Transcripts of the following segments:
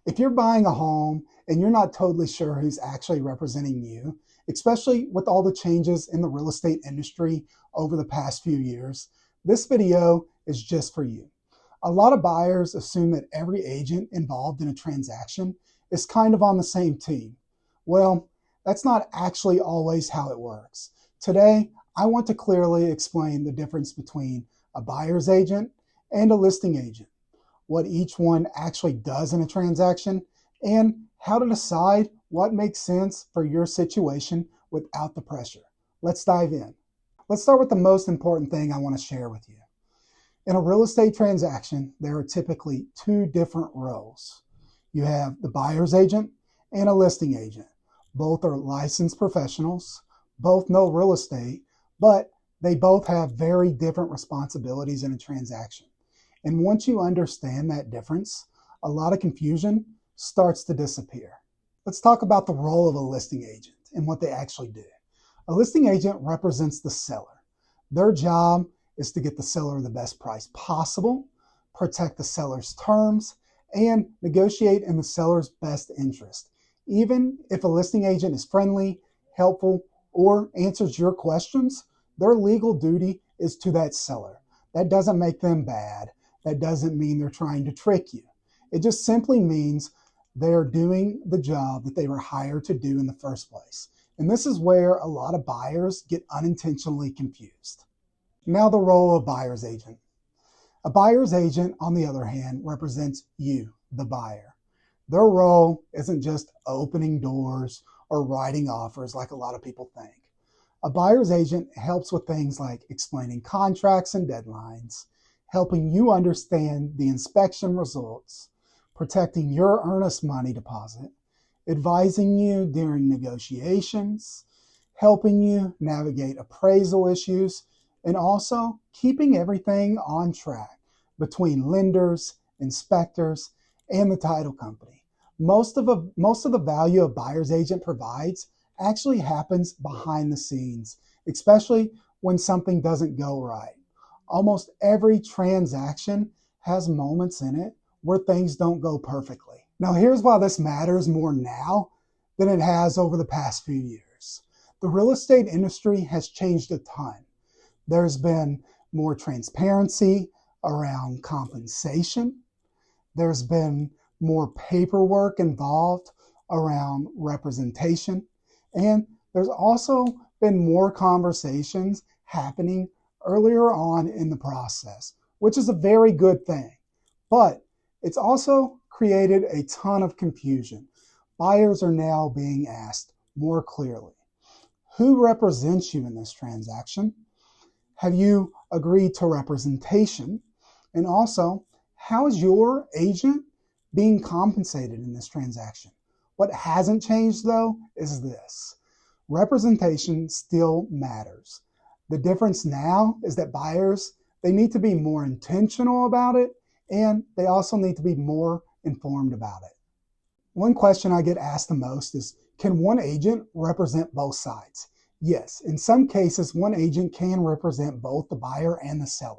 If you're buying a home and you're not totally sure who's actually representing you, especially with all the changes in the real estate industry over the past few years, this video is just for you. A lot of buyers assume that every agent involved in a transaction is kind of on the same team. Well, that's not actually always how it works. Today, I want to clearly explain the difference between a buyer's agent and a listing agent, what each one actually does in a transaction, and how to decide what makes sense for your situation without the pressure. Let's dive in. Let's start with the most important thing I want to share with you. In a real estate transaction, there are typically two different roles. You have the buyer's agent and a listing agent. Both are licensed professionals, both know real estate, but they both have very different responsibilities in a transaction. And once you understand that difference, a lot of confusion starts to disappear. Let's talk about the role of a listing agent and what they actually do. A listing agent represents the seller. Their job is to get the seller the best price possible, protect the seller's terms, and negotiate in the seller's best interest. Even if a listing agent is friendly, helpful, or answers your questions, their legal duty is to that seller. That doesn't make them bad. That doesn't mean they're trying to trick you. It just simply means they're doing the job that they were hired to do in the first place. And this is where a lot of buyers get unintentionally confused. Now, the role of buyer's agent. A buyer's agent, on the other hand, represents you, the buyer. Their role isn't just opening doors or writing offers like a lot of people think. A buyer's agent helps with things like explaining contracts and deadlines, helping you understand the inspection results, protecting your earnest money deposit, advising you during negotiations, helping you navigate appraisal issues, and also keeping everything on track between lenders, inspectors, and the title company. Most of the value a buyer's agent provides actually happens behind the scenes, especially when something doesn't go right. Almost every transaction has moments in it where things don't go perfectly. Now, here's why this matters more now than it has over the past few years. The real estate industry has changed a ton. There's been more transparency around compensation. There's been more paperwork involved around representation. And there's also been more conversations happening earlier on in the process, which is a very good thing. But it's also created a ton of confusion. Buyers are now being asked more clearly, who represents you in this transaction? Have you agreed to representation? And also, how is your agent being compensated in this transaction? What hasn't changed, though, is this. Representation still matters. The difference now is that buyers, they need to be more intentional about it, and they also need to be more informed about it. One question I get asked the most is, can one agent represent both sides? Yes, in some cases, one agent can represent both the buyer and the seller.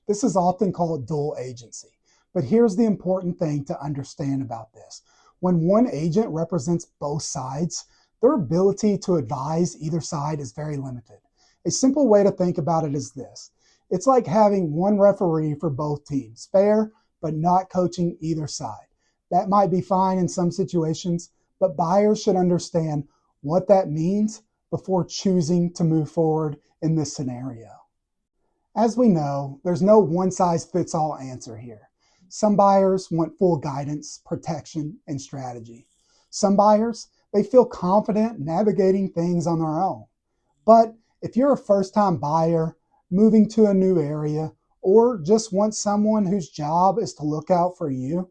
This is often called dual agency. But here's the important thing to understand about this. When one agent represents both sides, their ability to advise either side is very limited. A simple way to think about it is this. It's like having one referee for both teams, fair, but not coaching either side. That might be fine in some situations, but buyers should understand what that means before choosing to move forward in this scenario. As we know, there's no one-size-fits-all answer here. Some buyers want full guidance, protection, and strategy. Some buyers, they feel confident navigating things on their own. But if you're a first-time buyer, moving to a new area, or just want someone whose job is to look out for you,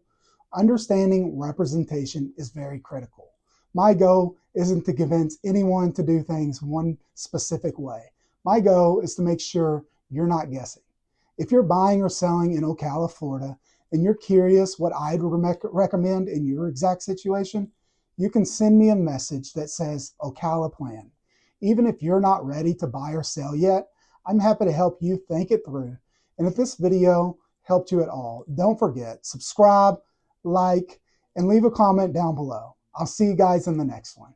understanding representation is very critical. My goal isn't to convince anyone to do things one specific way. My goal is to make sure you're not guessing. If you're buying or selling in Ocala, Florida, and you're curious what I'd recommend in your exact situation, you can send me a message that says Ocala Plan. Even if you're not ready to buy or sell yet, I'm happy to help you think it through. And if this video helped you at all, don't forget, subscribe, like, and leave a comment down below. I'll see you guys in the next one.